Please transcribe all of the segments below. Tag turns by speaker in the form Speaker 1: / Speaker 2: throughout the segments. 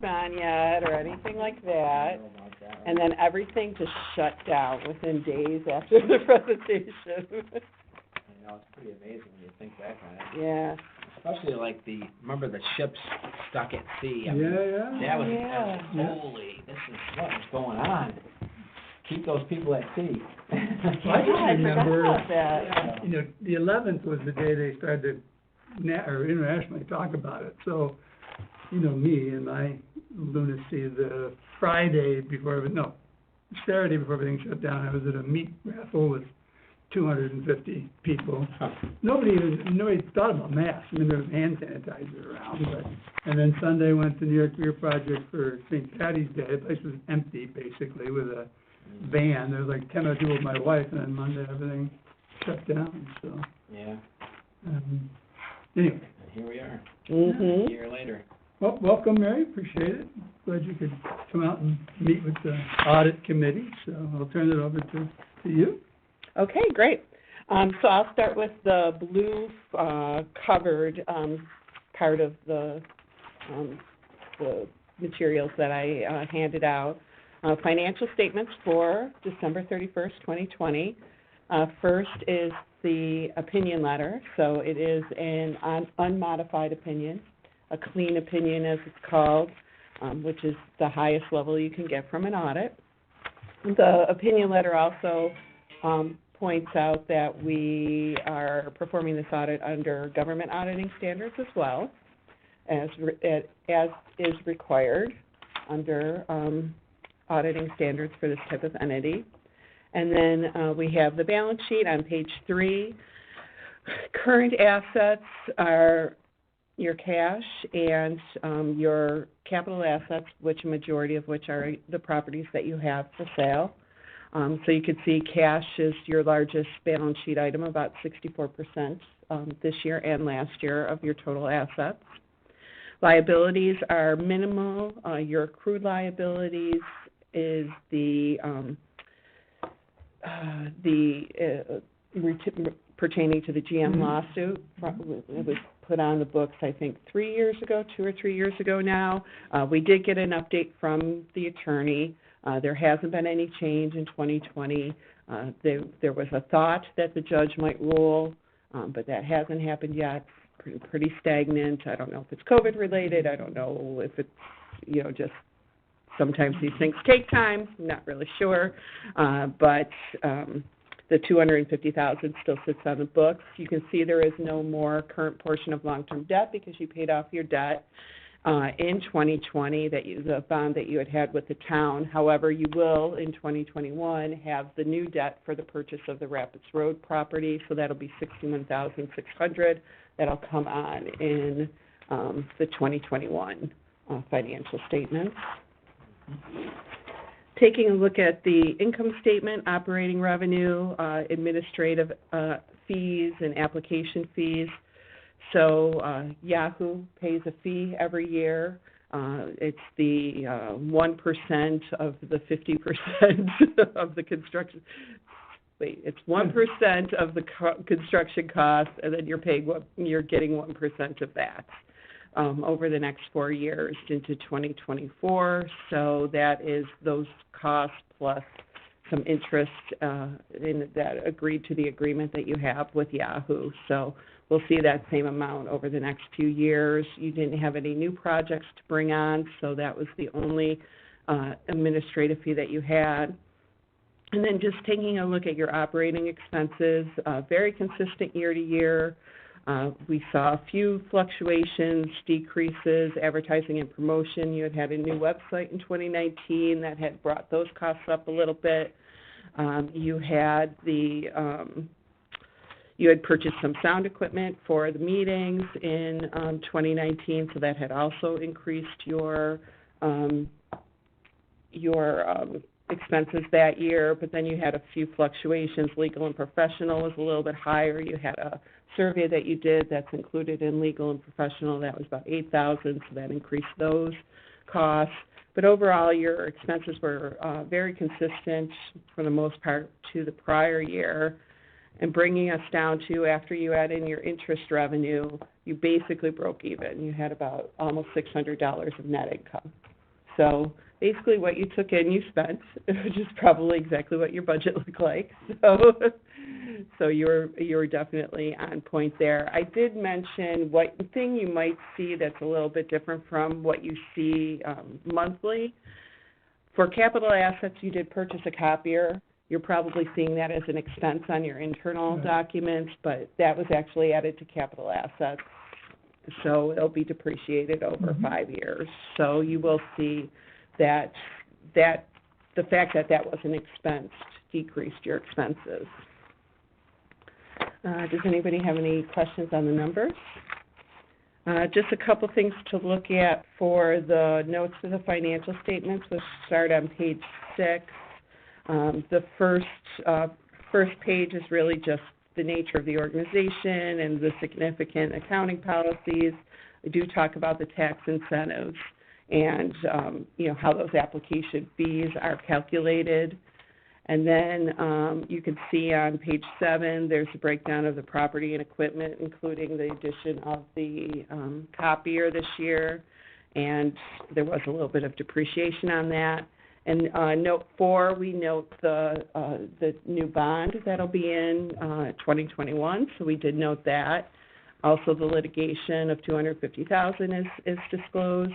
Speaker 1: on yet or anything like that.
Speaker 2: I don't know about that.
Speaker 1: And then everything just shut down within days after the presentation.
Speaker 2: You know, it's pretty amazing when you think back on it.
Speaker 1: Yeah.
Speaker 2: Especially like remember the ships stuck at sea? I
Speaker 3: Yeah,
Speaker 2: mean,
Speaker 3: yeah.
Speaker 2: that was,
Speaker 1: Yeah.
Speaker 2: holy, this is what is going on. Keep those people at sea.
Speaker 3: I just
Speaker 1: I forgot
Speaker 3: remember,
Speaker 1: about that.
Speaker 3: you know, the 11th was the day they started to internationally talk about it. So, you know, me and my lunacy, the Saturday before everything shut down, I was at a meat raffle with 250 people. Nobody thought about masks. I mean, there was hand sanitizer around, and then Sunday went to New York Beer Project for St. Patty's Day. The place was empty, basically, with a van. There was like 10 other people with my wife, and then Monday everything shut down, so.
Speaker 2: Yeah.
Speaker 3: Anyway.
Speaker 2: And here we are,
Speaker 1: Mhm.
Speaker 2: a year later.
Speaker 3: Well, welcome, Mary, appreciate it. Glad you could come out and meet with the audit committee, so I'll turn it over to you.
Speaker 1: Okay, great. So I'll start with the blue covered part of the materials that I handed out. Financial statements for December 31st, 2020. First is the opinion letter. So it is an unmodified opinion, a clean opinion as it's called, which is the highest level you can get from an audit. The opinion letter also points out that we are performing this audit under government auditing standards as well, as is required under auditing standards for this type of entity. And then we have the balance sheet on page 3. Current assets are your cash and your capital assets, which a majority of which are the properties that you have for sale. So you can see cash is your largest balance sheet item, about 64% this year and last year of your total assets. Liabilities are minimal. Your accrued liabilities is pertaining to the GM lawsuit. It was put on the books, I think, 2 or 3 years ago now. We did get an update from the attorney. There hasn't been any change in 2020. There was a thought that the judge might rule, but that hasn't happened yet. Pretty stagnant. I don't know if it's COVID related. I don't know if it's, you know, just sometimes these things take time. Not really sure. But the $250,000 still sits on the books. You can see there is no more current portion of long-term debt because you paid off your debt in 2020, the bond that you had with the town. However, you will in 2021 have the new debt for the purchase of the Rapids Road property, so that'll be $61,600. That'll come on in the 2021 financial statements. Taking a look at the income statement, operating revenue, administrative fees, and application fees. So Yahoo pays a fee every year. It's the 1% of the 50% of the construction. It's 1% of the construction cost, and then you're getting 1% of that over the next 4 years into 2024. So that is those costs plus some interest that agreed to the agreement that you have with Yahoo. So we'll see that same amount over the next few years. You didn't have any new projects to bring on, so that was the only administrative fee that you had. And then just taking a look at your operating expenses, very consistent year to year. We saw a few fluctuations, decreases, advertising and promotion. You had a new website in 2019 that had brought those costs up a little bit. You had purchased some sound equipment for the meetings in 2019, so that had also increased your expenses that year. But then you had a few fluctuations. Legal and professional was a little bit higher. You had a survey that you did that's included in legal and professional. That was about $8,000, so that increased those costs. But overall, your expenses were very consistent for the most part to the prior year, and bringing us down to, after you add in your interest revenue, you basically broke even. You had about almost $600 of net income. So basically what you took in, you spent, which is probably exactly what your budget looked like. So you're definitely on point there. I did mention what thing you might see that's a little bit different from what you see monthly. For capital assets, you did purchase a copier. You're probably seeing that as an expense on your internal documents, but that was actually added to capital assets. So it'll be depreciated over 5 years. So you will see that the fact that that was an expense decreased your expenses. Does anybody have any questions on the numbers? Just a couple things to look at for the notes to the financial statements. We'll start on page 6. The first page is really just the nature of the organization and the significant accounting policies. I do talk about the tax incentives and how those application fees are calculated. And then you can see on page 7, there's a breakdown of the property and equipment, including the addition of the copier this year, and there was a little bit of depreciation on that. And note 4, we note the new bond that'll be in 2021, so we did note that. Also, the litigation of $250,000 is disclosed.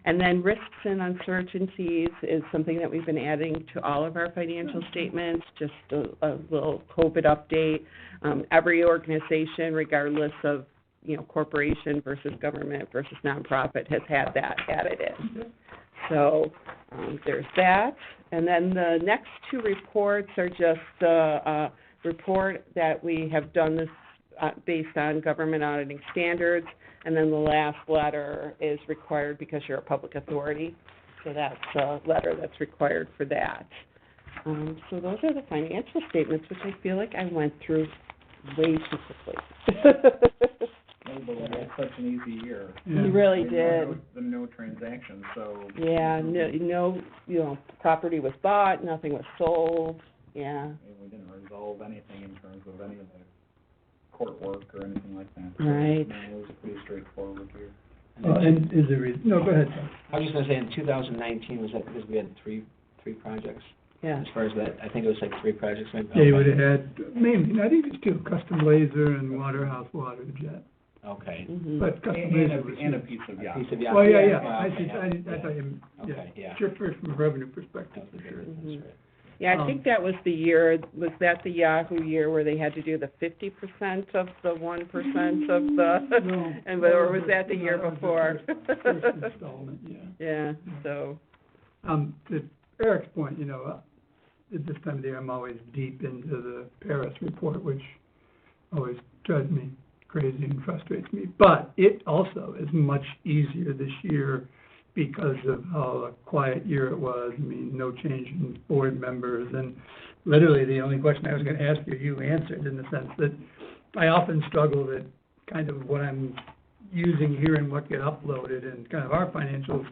Speaker 1: And then risks and uncertainties is something that we've been adding to all of our financial statements, just a little COVID update. Every organization, regardless of, corporation versus government versus nonprofit, has had that added in. So there's that. And then the next 2 reports are just the report that we have done this based on government auditing standards. And then the last letter is required because you're a public authority. So that's a letter that's required for that. So those are the financial statements, which I feel like I went through way too quickly.
Speaker 4: But we had such an easy year.
Speaker 1: You really did.
Speaker 4: No transactions, so.
Speaker 1: Yeah, no, property was bought, nothing was sold, yeah.
Speaker 4: And we didn't resolve anything in terms of any of the court work or anything like that. So,
Speaker 1: Right.
Speaker 4: It was a pretty straightforward year.
Speaker 3: And is there no, go ahead, Tom.
Speaker 2: I was just gonna say, in 2019, was that because we had three projects?
Speaker 1: Yeah.
Speaker 2: As far as that, I think it was like 3 projects maybe.
Speaker 3: Yeah, you would have had, mainly, I think it's 2, custom laser and waterhouse water jet.
Speaker 2: Okay.
Speaker 1: Mm-hmm.
Speaker 3: But custom laser was
Speaker 4: And a
Speaker 3: huge.
Speaker 4: piece of
Speaker 2: A
Speaker 4: yacht.
Speaker 2: piece of yacht.
Speaker 3: Well, yeah,
Speaker 2: Okay.
Speaker 3: I thought you,
Speaker 2: Okay, yeah.
Speaker 3: Sure, first from a revenue perspective,
Speaker 2: That was
Speaker 3: for
Speaker 2: the
Speaker 3: sure.
Speaker 2: bigger, that's right.
Speaker 1: Yeah, I think that was the year, was that the Yahoo year where they had to do the 50% of the 1% of the,
Speaker 3: No,
Speaker 1: or was that the year
Speaker 3: no, that
Speaker 1: before?
Speaker 3: was the first installment, yeah.
Speaker 1: Yeah, so,
Speaker 3: To Eric's point, at this time of the year, I'm always deep into the Paris report, which always drives me crazy and frustrates me. But it also is much easier this year because of how a quiet year it was. I mean, no change in board members, and literally the only question I was going to ask you answered, in the sense that I often struggle that kind of what I'm using here and what get uploaded, and kind of our financials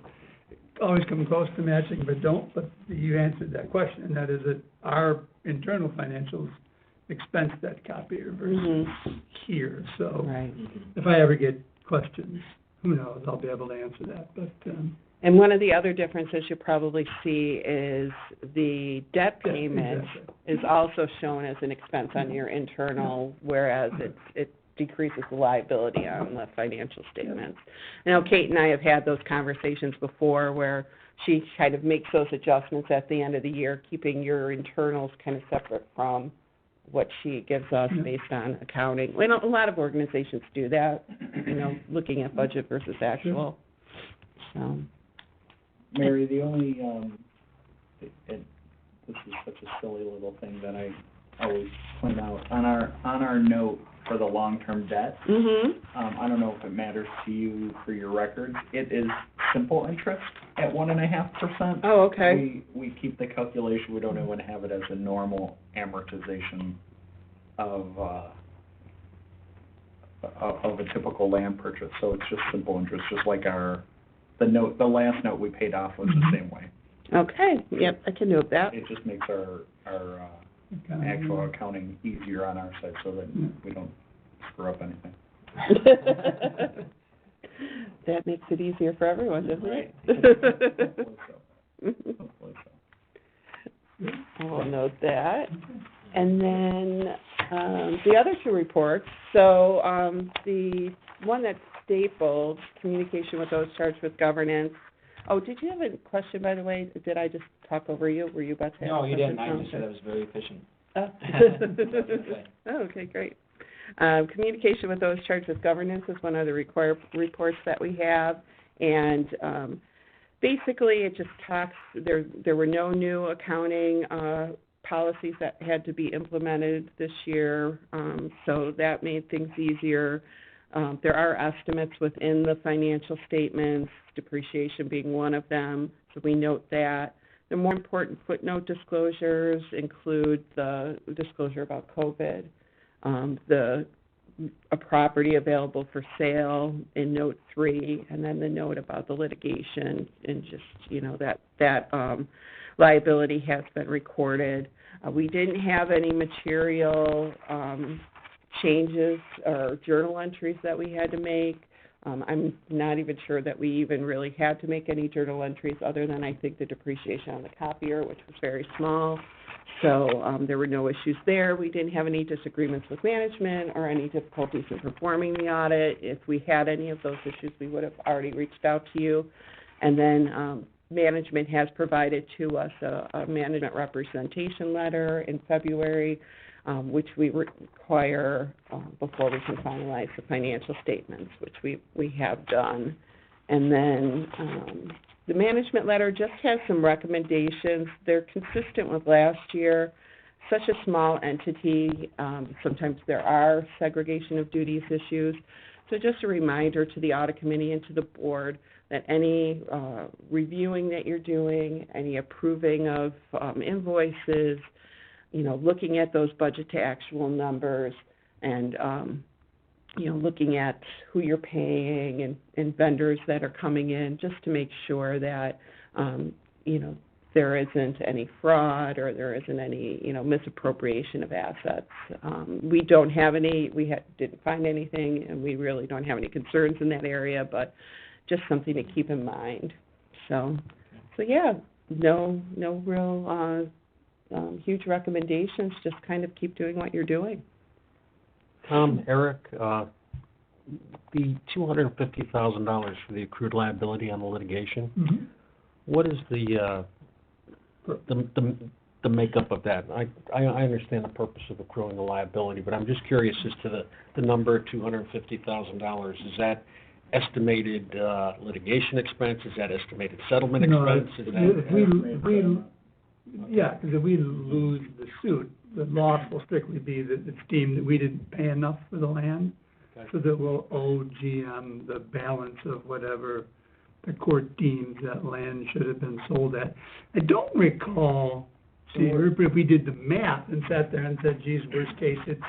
Speaker 3: always come close to matching, but don't. But you answered that question, and that is that our internal financials expense that copier versus here. So
Speaker 1: right.
Speaker 3: if I ever get questions, who knows, I'll be able to answer that. But
Speaker 1: And one of the other differences you'll probably see is the debt payment is also shown as an expense on your internal, whereas it decreases the liability on the financial statements. I know Kate and I have had those conversations before where she kind of makes those adjustments at the end of the year, keeping your internals kind of separate from what she gives us based on accounting. Well, a lot of organizations do that, looking at budget versus actual. So.
Speaker 4: Mary, the only, this is such a silly little thing that I always point out, on our note for the long-term debt, I don't know if it matters to you for your records, it is simple interest at 1.5%.
Speaker 1: Oh, okay.
Speaker 4: We keep the calculation, we don't even have it as a normal amortization of a typical land purchase, so it's just simple interest, just like the last note we paid off was the same way.
Speaker 1: Okay, yep, I can note that.
Speaker 4: It just makes our actual accounting easier on our side, so that we don't screw up anything.
Speaker 1: That makes it easier for everyone, doesn't
Speaker 4: Right.
Speaker 1: it? note that. And then, the other two reports, so, the one that's stapled, communication with those charged with governance. Oh, did you have a question, by the way? Did I just talk over you? Were you about to have a
Speaker 2: No, you
Speaker 1: question?
Speaker 2: didn't, I
Speaker 1: Oh,
Speaker 2: just said
Speaker 1: okay.
Speaker 2: it was very efficient.
Speaker 1: Oh. Oh, okay, great. Communication with those charged with governance is one of the required reports that we have, and basically it just talks. There were no new accounting policies that had to be implemented this year, so that made things easier. There are estimates within the financial statements, depreciation being one of them, so we note that. The more important footnote disclosures include the disclosure about COVID, a property available for sale in Note 3, and then the note about the litigation, and just, that liability has been recorded. We didn't have any material changes or journal entries that we had to make. I'm not even sure that we even really had to make any journal entries other than I think the depreciation on the copier, which was very small. So there were no issues there. We didn't have any disagreements with management or any difficulties in performing the audit. If we had any of those issues, we would have already reached out to you. And then management has provided to us a management representation letter in February, which we require before we can finalize the financial statements, which we have done. And then the management letter just has some recommendations. They're consistent with last year. Such a small entity, sometimes there are segregation of duties issues. So just a reminder to the audit committee and to the board that any reviewing that you're doing, any approving of invoices, looking at those budget to actual numbers and, looking at who you're paying and vendors that are coming in, just to make sure that, there isn't any fraud or there isn't any, misappropriation of assets. We don't have any, didn't find anything, and we really don't have any concerns in that area, but just something to keep in mind. So yeah, no real huge recommendations, just kind of keep doing what you're doing.
Speaker 5: Tom, Eric, the $250,000 for the accrued liability on the litigation,
Speaker 3: Mm-hmm.
Speaker 5: what is the makeup of that? I understand the purpose of accruing the liability, but I'm just curious as to the number $250,000. Is that estimated litigation expense? Is that estimated settlement expense?
Speaker 3: No,
Speaker 5: Is that...
Speaker 3: because if we lose the suit, the loss will strictly be that it's deemed that we didn't pay enough for the land,
Speaker 5: Okay.
Speaker 3: so that we'll owe GM the balance of whatever the court deems that land should have been sold at. I don't recall, if we did the math and sat there and said, geez, worst case, it's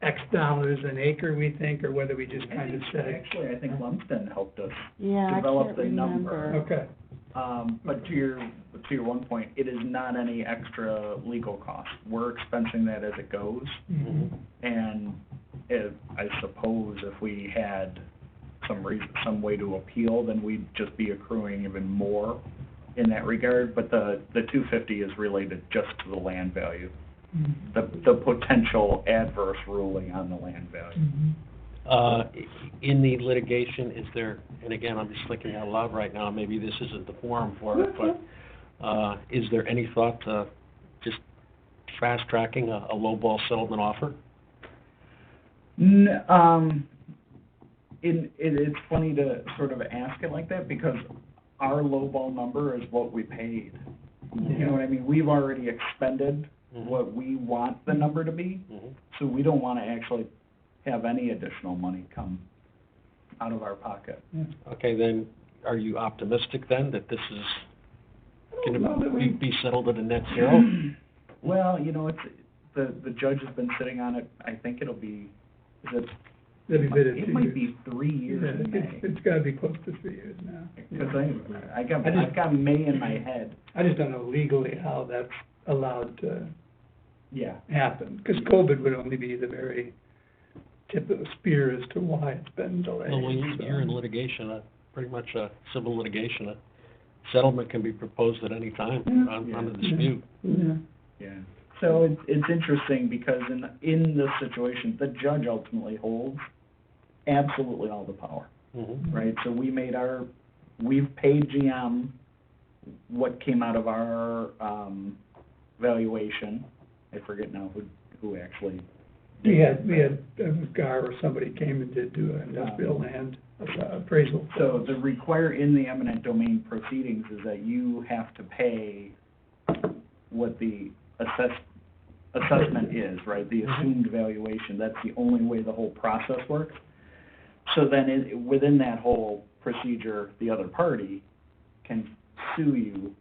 Speaker 3: X dollars an acre, we think, or whether we just kind of said...
Speaker 4: Actually, I think Lumsden helped us
Speaker 1: Yeah,
Speaker 4: develop the number.
Speaker 3: Okay.
Speaker 4: But to your one point, it is not any extra legal cost. We're expensing that as it goes.
Speaker 3: Mm-hmm.
Speaker 4: And I suppose if we had some way to appeal, then we'd just be accruing even more in that regard. But the $250 is related just to the land value, the potential adverse ruling on the land value.
Speaker 3: Mm-hmm.
Speaker 5: In the litigation, is there, and again, I'm just thinking out loud right now, maybe this isn't the forum for it, but is there any thought to just fast-tracking a lowball settlement offer?
Speaker 4: It's funny to sort of ask it like that, because our lowball number is what we paid. You know what I mean? We've already expended what we want the number to be, so we don't want to actually have any additional money come out of our pocket.
Speaker 5: Okay, then, are you optimistic then that this is going to be settled at a net zero?
Speaker 4: Well, it's the judge has been sitting on it. I think it'll be, it might be 3 years in May.
Speaker 3: It's got to be close to 3 years now.
Speaker 4: Because I've got May in my head.
Speaker 3: I just don't know legally how that's allowed to
Speaker 4: Yeah.
Speaker 3: happen, because COVID would only be the very tip of the spear as to why it's been delayed.
Speaker 5: Well, when you're in litigation, pretty much a civil litigation, a settlement can be proposed at any time on the dispute.
Speaker 3: Yeah.
Speaker 4: Yeah. So it's interesting because in this situation, the judge ultimately holds absolutely all the power,
Speaker 5: Mhm.
Speaker 4: right? So we've paid GM what came out of our, valuation. I forget now who actually.
Speaker 3: We had, Gar or somebody came and did do an industrial land appraisal.
Speaker 4: So the require in the eminent domain proceedings is that you have to pay what the assessment is, right? The assumed valuation. That's the only way the whole process works. So then within that whole procedure, the other party can sue you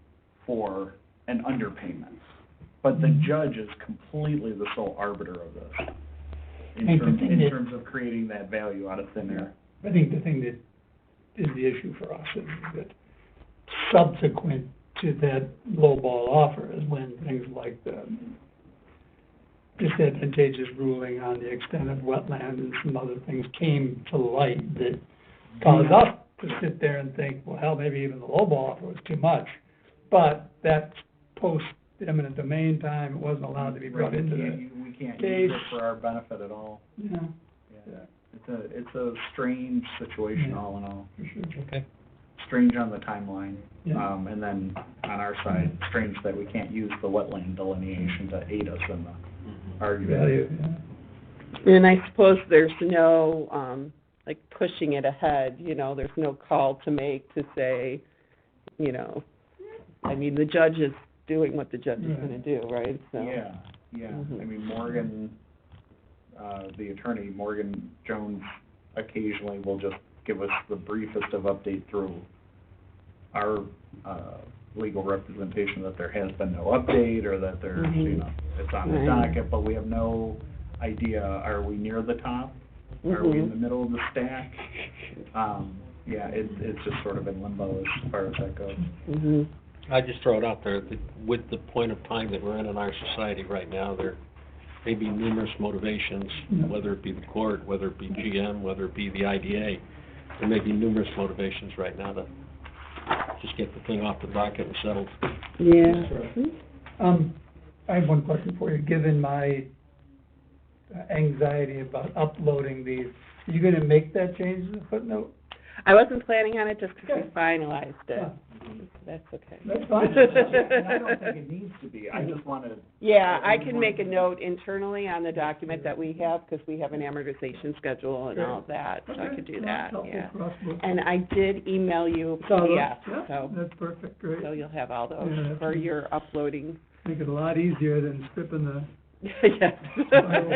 Speaker 4: for an underpayment. But the judge is completely the sole arbiter of this in terms of creating that value out of thin air.
Speaker 3: I think the thing that is the issue for us is that subsequent to that lowball offer is when things like the disadvantageous ruling on the extent of wetland and some other things came to light that caused us to sit there and think, well, hell, maybe even the lowball offer was too much. But that's post eminent domain time, it wasn't allowed to be brought into the
Speaker 4: We can't
Speaker 3: case.
Speaker 4: use it for our benefit at all.
Speaker 3: Yeah,
Speaker 4: Yeah. It's a strange situation all in all.
Speaker 3: for sure.
Speaker 5: Okay.
Speaker 4: Strange on the timeline.
Speaker 3: Yeah.
Speaker 4: And then on our side, strange that we can't use the wetland delineation to aid us in the argument.
Speaker 3: Value, yeah.
Speaker 1: And I suppose there's no, like, pushing it ahead, you know, there's no call to make to say, you know, I mean, the judge is doing what the judge is gonna do, right? So.
Speaker 4: Yeah.
Speaker 1: Mhm.
Speaker 4: I mean, Morgan, the attorney, Morgan Jones, occasionally will just give us the briefest of update through our, legal representation that there has been no update or that there's, you know, it's on the
Speaker 1: Right.
Speaker 4: docket, but we have no idea, are we near the top? Are we in the middle of the stack? Yeah, it's just sort of in limbo as far as that goes.
Speaker 1: Mhm.
Speaker 5: I just throw it out there, that with the point of time that we're in our society right now, there may be numerous motivations,
Speaker 3: Yeah.
Speaker 5: whether it be the court, whether it be GM, whether it be the IDA. There may be numerous motivations right now to just get the thing off the docket and settled.
Speaker 1: Yeah.
Speaker 3: I have one question for you, given my anxiety about uploading these, are you gonna make that change in the footnote?
Speaker 1: I wasn't planning on it just 'cause we
Speaker 3: Okay.
Speaker 1: finalized it.
Speaker 3: Yeah.
Speaker 1: That's okay.
Speaker 3: That's fine.
Speaker 4: And I don't think it needs to be, I just wanted.
Speaker 1: Yeah, I can make a note internally on the document that we have, 'cause we have an amortization schedule and all of that, so I could do that, yeah. And I did email you PDF,
Speaker 3: Yeah,
Speaker 1: so,
Speaker 3: that's perfect, great.
Speaker 1: so you'll have all
Speaker 3: Yeah,
Speaker 1: those
Speaker 3: that's
Speaker 1: for
Speaker 3: good.
Speaker 1: your uploading.
Speaker 3: Make it a lot easier than stripping the,
Speaker 1: Yes,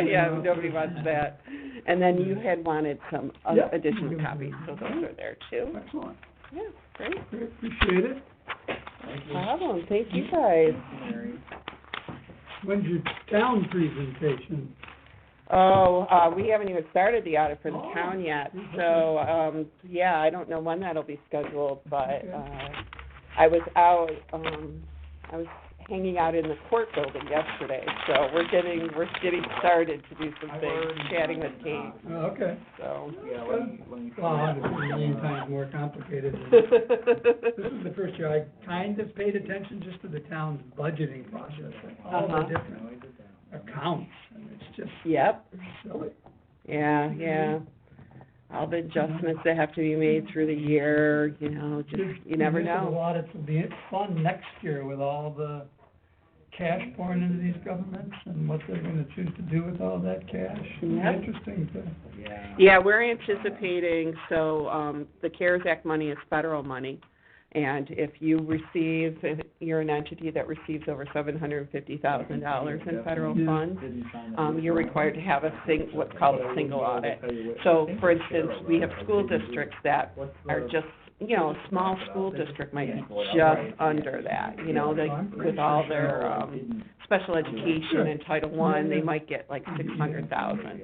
Speaker 1: yeah, nobody wants that. And then you had wanted some
Speaker 3: Yeah.
Speaker 1: additional copies, so those are there too.
Speaker 3: excellent,
Speaker 1: Yeah, great,
Speaker 3: great, appreciate it.
Speaker 1: no problem, thank you guys.
Speaker 3: When's your town presentation?
Speaker 1: Oh, we haven't even started the audit for the
Speaker 3: Oh,
Speaker 1: town yet,
Speaker 3: okay.
Speaker 1: so, yeah, I don't know when that'll be scheduled, but,
Speaker 3: Okay.
Speaker 1: I was out, I was hanging out in the court building yesterday, so we're getting started to do some things, chatting with Kate,
Speaker 3: Oh, okay.
Speaker 1: so.
Speaker 4: Yeah, let me.
Speaker 3: Well, it's a million times more complicated than, this is the first year I kind of paid attention just to the town's budgeting process, like all the
Speaker 1: Uh-huh.
Speaker 3: different accounts, and it's just
Speaker 1: Yep,
Speaker 3: silly.
Speaker 1: yeah, all the adjustments that have to be made through the year, you know, just, you never
Speaker 3: Municipal
Speaker 1: know.
Speaker 3: audits will be fun next year with all the cash pouring into these governments and what they're gonna choose to do with all that cash. It'll be
Speaker 1: Yep.
Speaker 3: interesting to,
Speaker 1: Yeah, we're anticipating, so, the CARES Act money is federal money. And if you receive, if you're an entity that receives over $750,000 in federal
Speaker 3: Yeah.
Speaker 1: funds, you're required to have what's called a single audit. So, for instance, we have school districts that are just, you know, a small school district might be just under that, you know, with all their, special education and Title I, they might get like 600,000.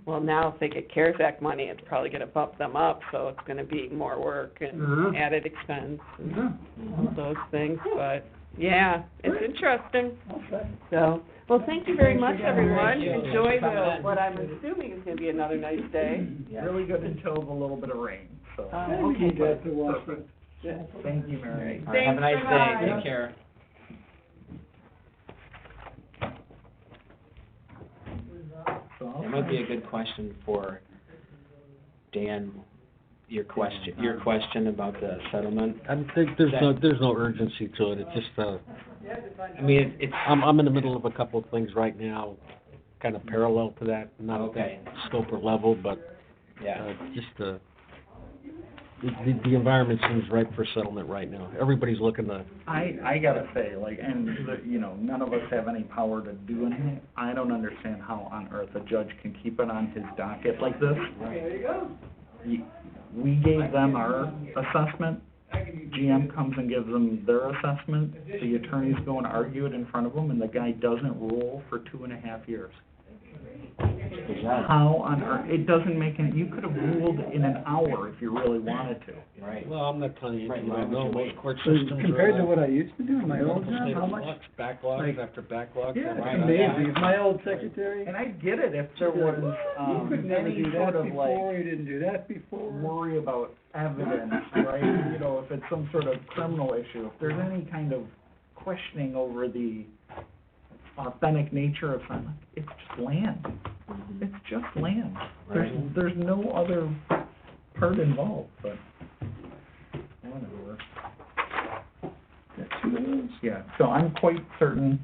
Speaker 1: Well, now if they get CARES Act money, it's probably gonna bump them up, so it's gonna be more work and added expense and all those things, but, yeah, it's interesting.
Speaker 3: okay.
Speaker 1: So, well, thank you very much, everyone.
Speaker 5: Thank you.
Speaker 1: Enjoy
Speaker 5: Thanks for
Speaker 1: what I'm assuming is gonna be another nice day.
Speaker 4: Really good until the little bit of rain, so.
Speaker 3: Okay, good to watch it.
Speaker 4: Thank you, Mary.
Speaker 2: All right, have a nice
Speaker 1: Thanks,
Speaker 2: day,
Speaker 1: bye.
Speaker 2: take care. might be a good question for Dan, your question about the settlement.
Speaker 5: I think there's no urgency to it. It's just,
Speaker 2: I mean, it's,
Speaker 5: I'm in the middle of a couple of things right now, kind of parallel to that, not at
Speaker 2: Okay.
Speaker 5: that scope or level, but,
Speaker 2: yeah,
Speaker 5: the environment seems ripe for settlement right now. Everybody's looking to,
Speaker 4: I gotta say, like, and, you know, none of us have any power to do anything. I don't understand how on earth a judge can keep it on his docket like this. We gave them our assessment, GM comes and gives them their assessment, the attorneys go and argue it in front of them, and the guy doesn't rule for 2.5 years. How on earth, it doesn't make any, you could have ruled in an hour if you really wanted to.
Speaker 2: right.
Speaker 5: well, I'm not telling you,
Speaker 2: Right,
Speaker 5: I
Speaker 2: why would
Speaker 5: know
Speaker 2: you
Speaker 5: most
Speaker 2: wait?
Speaker 5: court
Speaker 3: So
Speaker 5: systems are.
Speaker 3: compared to what I used to do in my old
Speaker 5: State
Speaker 3: job,
Speaker 5: of
Speaker 3: how much?
Speaker 5: flux, backlogs
Speaker 3: like-
Speaker 5: after backlogs.
Speaker 3: Yeah,
Speaker 5: after
Speaker 3: it's amazing.
Speaker 5: backlogs.
Speaker 3: My old secretary,
Speaker 4: And I get it if there was,
Speaker 3: you could never
Speaker 4: any
Speaker 3: do
Speaker 4: sort
Speaker 3: that
Speaker 4: of like
Speaker 3: before, you didn't do that before.
Speaker 4: worry about evidence, right? You know, if it's some sort of criminal issue, if there's any kind of questioning over the authentic nature of something, it's just land. It's just land. There's no other part involved, but whatever.
Speaker 3: That's who it is.
Speaker 4: Yeah, so I'm quite certain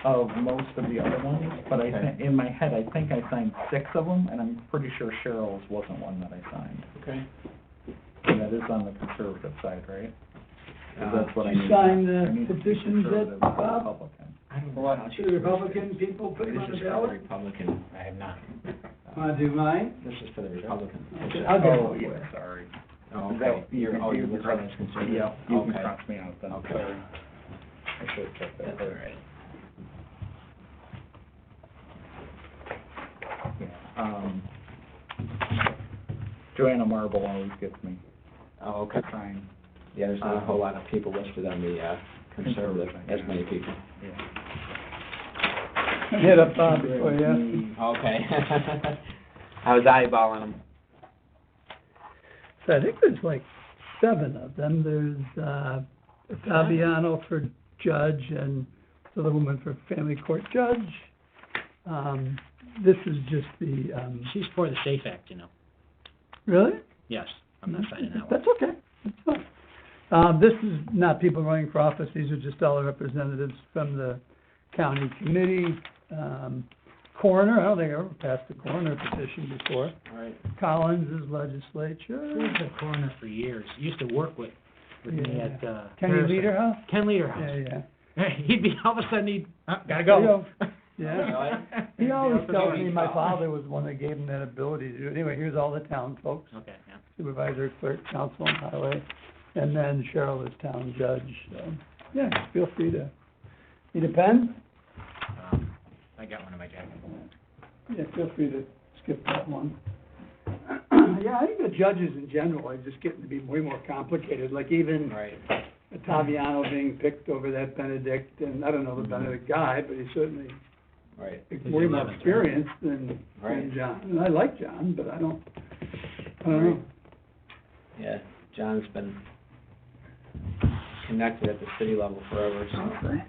Speaker 4: of most of the other ones, but I think, in my head, I think I signed 6 of them, and I'm pretty sure Cheryl's wasn't one that I signed.
Speaker 2: Okay.
Speaker 4: And that is on the conservative side, right? 'Cause that's what I
Speaker 3: You
Speaker 4: need.
Speaker 3: signed the
Speaker 4: I need to be
Speaker 3: petitions that,
Speaker 4: conservative, not
Speaker 3: Bob?
Speaker 4: Republican.
Speaker 2: I don't know
Speaker 3: What,
Speaker 2: how
Speaker 3: to
Speaker 2: she
Speaker 3: the
Speaker 2: phrased it.
Speaker 3: Republican people put them
Speaker 2: This
Speaker 3: on
Speaker 2: is
Speaker 3: the
Speaker 2: for the
Speaker 3: ballot?
Speaker 2: Republican, I have not.
Speaker 3: Wanna do mine?
Speaker 2: This is for the Republican.
Speaker 3: Okay, I'll get
Speaker 4: Oh,
Speaker 3: one.
Speaker 4: yeah, sorry.
Speaker 2: Oh,
Speaker 4: Is that-
Speaker 2: okay, you're
Speaker 4: you
Speaker 2: looking
Speaker 4: can
Speaker 2: at it as conservative?
Speaker 4: Yeah, you can
Speaker 2: Okay.
Speaker 4: cross me out then,
Speaker 2: Okay.
Speaker 4: sorry. I should have checked that
Speaker 2: That's all
Speaker 4: first.
Speaker 2: right.
Speaker 4: Joanna Marble always gets me
Speaker 2: Oh, okay.
Speaker 4: crying.
Speaker 2: Yeah, there's not a whole lot of people listed on the, conservative, as many people.
Speaker 4: Yeah.
Speaker 3: Hit up Bob before you ask me.
Speaker 2: Okay. I was eyeballing them.
Speaker 3: So I think there's like 7 of them. There's, Fabiano for judge and the other woman for family court judge. This is just the,
Speaker 6: She's for the SAFE Act, you know.
Speaker 3: really?
Speaker 6: Yes, I'm not signing that one.
Speaker 3: That's okay, that's fine. This is not people running for office, these are just all the representatives from the county committee. Coroner, I don't think I ever passed a coroner petition before.
Speaker 2: Right.
Speaker 3: Collins is
Speaker 6: He
Speaker 3: legislature.
Speaker 6: was a coroner for years. He used to work with me
Speaker 3: Yeah.
Speaker 6: at,
Speaker 3: Kenny
Speaker 6: Harrison.
Speaker 3: Leaderhouse?
Speaker 6: Ken
Speaker 3: Yeah,
Speaker 6: Leaderhouse.
Speaker 3: yeah.
Speaker 6: He'd be, all of a sudden he'd, gotta
Speaker 3: There you
Speaker 6: go.
Speaker 3: Yeah. He always tells me my father was the one that gave him that ability to do it. Anyway, here's all the town folks.
Speaker 6: Okay, yeah.
Speaker 3: Supervisor, clerk, council, and highway, and then Cheryl is town judge, so, yeah, feel free to, need a pen?
Speaker 6: I got one in my jacket.
Speaker 3: Yeah, feel free to skip that one. Yeah, I think the judges in general are just getting to be way more complicated, like even
Speaker 2: Right.
Speaker 3: Ottaviano being picked over that Benedict, and I don't know the Benedict guy, but he's certainly
Speaker 2: Right.
Speaker 3: way more
Speaker 6: 11th,
Speaker 3: experienced than
Speaker 2: Right.
Speaker 3: John. And I like John, but I don't know.
Speaker 2: Yeah, John's been connected at the city level forever, so.
Speaker 3: Okay.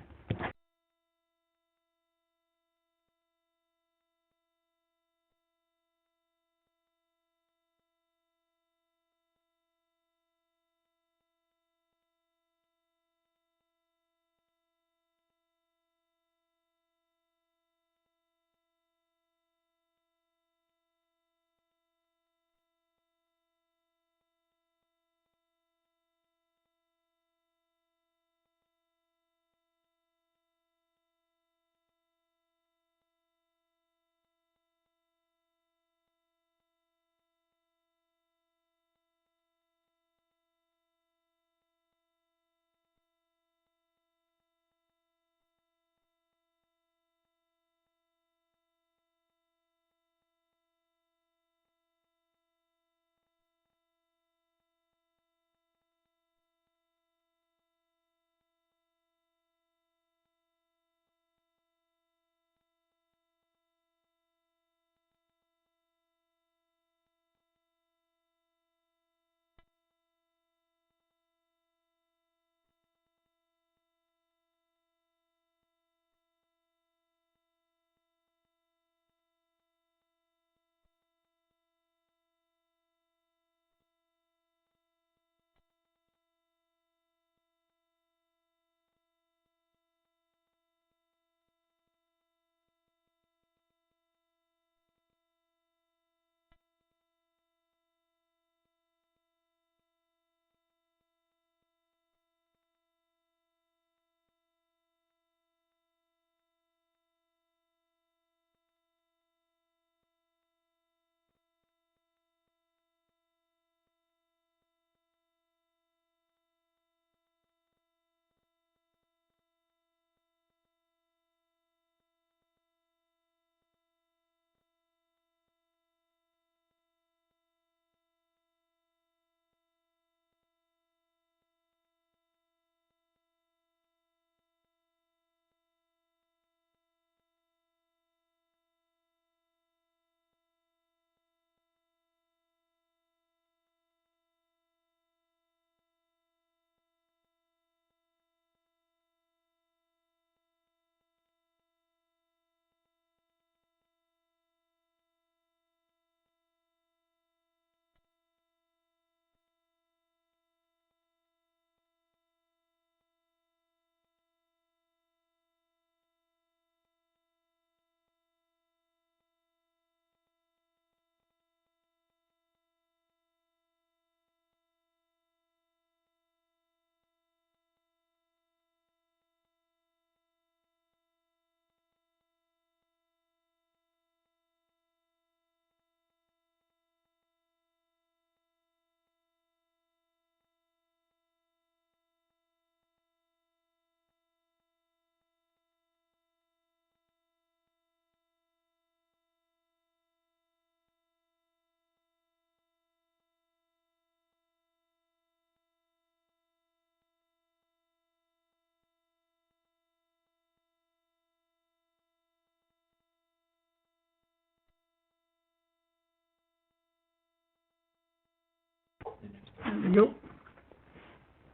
Speaker 3: you go.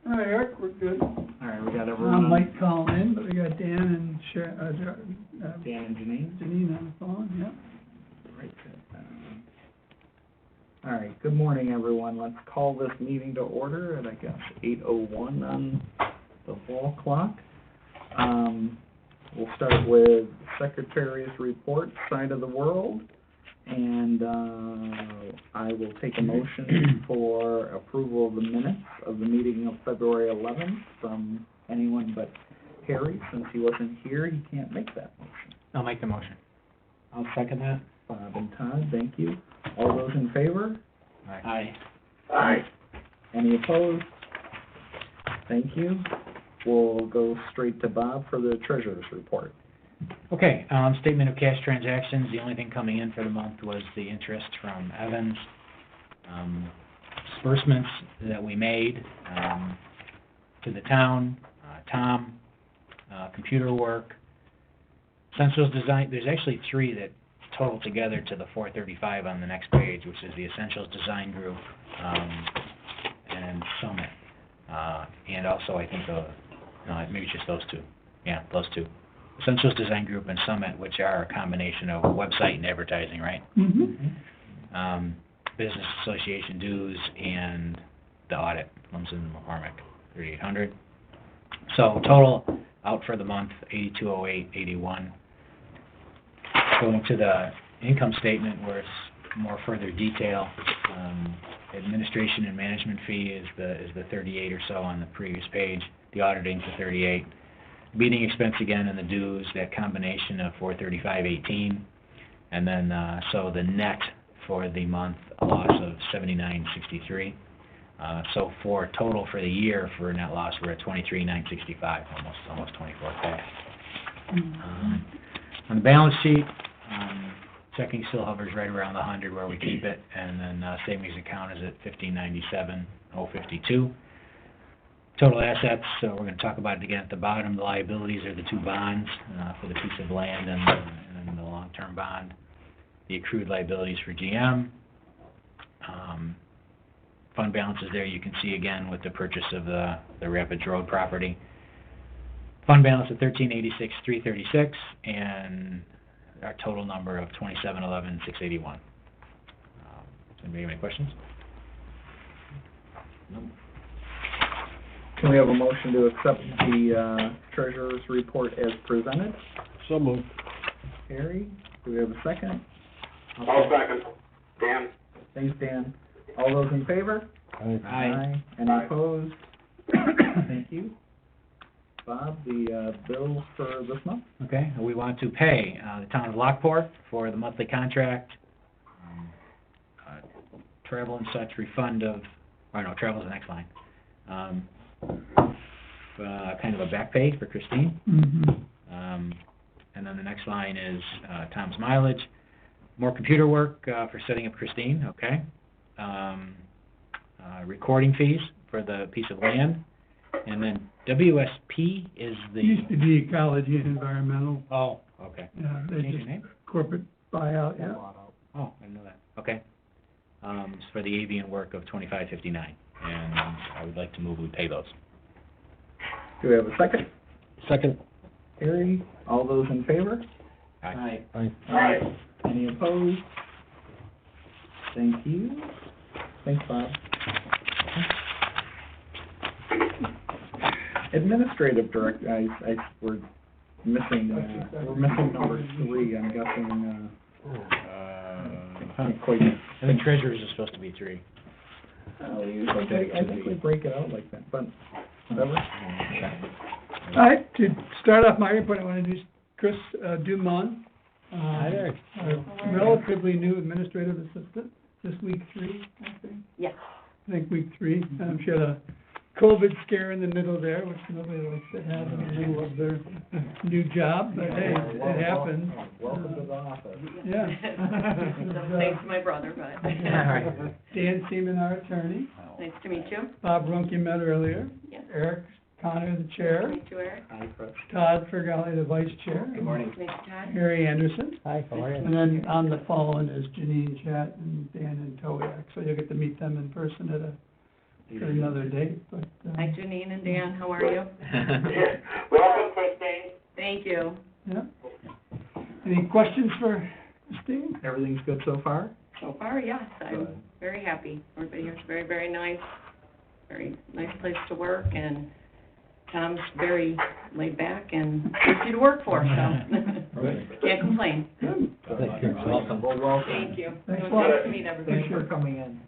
Speaker 3: All right, Eric, we're good.
Speaker 4: All right, we got everyone on,
Speaker 3: Mike calling in, but we got Dan and
Speaker 4: Dan and Janine.
Speaker 3: Janine on the phone, yeah.
Speaker 4: Write that down. All right, good morning, everyone. Let's call this meeting to order at, I guess, 8:01 on the wall clock. We'll start with Secretary's report, side of the world, and I will take a motion for approval of the minutes of the meeting of February 11th from anyone but Harry. Since he wasn't here, he can't make that motion.
Speaker 6: I'll make the motion.
Speaker 2: I'll second that.
Speaker 4: Bob and Todd, thank you. All those in favor?
Speaker 2: Aye.
Speaker 4: Aye. Any opposed? Thank you. We'll go straight to Bob for the treasurer's report.
Speaker 6: Okay, statement of cash transactions, the only thing coming in for the month was the interest from Evans. Disbursements that we made, to the town, Tom, computer work, Essentials Design, there's actually three that total together to the $435 on the next page, which is the Essentials Design Group, and Summit. And also, I think, no, maybe just those two. Yeah, those two. Essentials Design Group and Summit, which are a combination of website and advertising, right?
Speaker 3: Mm-hmm.
Speaker 6: Business Association dues and the audit, Lumsden and McCormick, $3,800. So total out for the month, $8208.81. Going to the income statement where it's more further detail, administration and management fee is the 38 or so on the previous page. The auditing's the 38. Meeting expense again and the dues, that combination of 435.18, and then so the net for the month, a loss of 79.63. So for total for the year for net loss, we're at 23.965, almost 24K. On the balance sheet, checking still hovers right around the 100 where we keep it, and then savings account is at 1597.052. Total assets, so we're going to talk about it again at the bottom. The liabilities are the two bonds for the piece of land and then the long-term bond. The accrued liabilities for GM. Fund balances there you can see again with the purchase of the Rapids Road property. Fund balance of $1386,336 and our total number of $2711,681. Anybody have any questions? No.
Speaker 4: Can we have a motion to accept the treasurer's report as presented?
Speaker 5: So moved.
Speaker 4: Harry, do we have a second?
Speaker 7: I'll second. Dan?
Speaker 4: Thanks, Dan. All those in favor?
Speaker 5: Aye.
Speaker 4: Any opposed? Thank you. Bob, the bill for this month?
Speaker 6: Okay, we want to pay the town of Lockport for the monthly contract, travel and such refund of, or no, travel is the next line. Kind of a back pay for Christine.
Speaker 3: Mm-hmm.
Speaker 6: And then the next line is Tom's mileage, more computer work for setting up Christine, okay. Recording fees for the piece of land, and then WSP is the...
Speaker 3: Used to be Ecology and Environmental.
Speaker 6: Oh, okay.
Speaker 3: Yeah, they
Speaker 6: Change
Speaker 3: just
Speaker 6: your name?
Speaker 3: corporate buyout, yeah.
Speaker 6: Oh, I didn't know that. Okay. It's for the avian work of $25.59, and I would like to move we pay those.
Speaker 4: Do we have a second?
Speaker 5: Second.
Speaker 4: Harry, all those in favor?
Speaker 6: Aye.
Speaker 5: Aye.
Speaker 4: Any opposed? Thank you. Thanks, Bob. Administrative director, we're missing number 3, I'm guessing, can't quite.
Speaker 6: I think treasurers are supposed to be 3.
Speaker 4: I think we break it out like that, but whatever.
Speaker 3: All right, to start off my report, I want to introduce Chris Dumont,
Speaker 5: Hi there.
Speaker 3: a relatively new administrative assistant, this week 3, I think.
Speaker 1: Yes.
Speaker 3: I think week 3. She had a COVID scare in the middle there, which nobody likes to have in the middle of their new job, but hey, it happens.
Speaker 4: Welcome to the office.
Speaker 3: Yeah.
Speaker 8: Thanks to my brother, but.
Speaker 3: Dan Seaman, our attorney.
Speaker 8: Nice to meet you.
Speaker 3: Bob Runk, you met earlier.
Speaker 8: Yes.
Speaker 3: Eric Connor, the chair.
Speaker 8: Nice to meet you, Eric.
Speaker 4: Hi, Chris.
Speaker 3: Todd Fergali, the vice chair.
Speaker 2: Good morning.
Speaker 8: Nice to Todd.
Speaker 3: Harry Anderson.
Speaker 5: Hi, how are
Speaker 3: And then on the phone is Janine Chat and Dan and Toyak. So you'll get to meet them in person at a for another date, but,
Speaker 8: Hi, Janine and Dan, how are you?
Speaker 7: Welcome, Christine.
Speaker 8: Thank you.
Speaker 3: yeah. Any questions for Christine?
Speaker 4: Everything's good so far?
Speaker 8: So far, yes, I'm
Speaker 4: Good.
Speaker 8: very happy. Everybody here's very, very nice place to work, and Tom's very laid back and easy to work for, so can't complain.
Speaker 3: Good.
Speaker 5: Thank you.
Speaker 4: Welcome. Well, welcome.
Speaker 8: Thank you.
Speaker 3: Thanks
Speaker 8: It
Speaker 3: a
Speaker 8: was
Speaker 3: lot.
Speaker 8: nice to meet everybody.
Speaker 4: Thanks for coming in.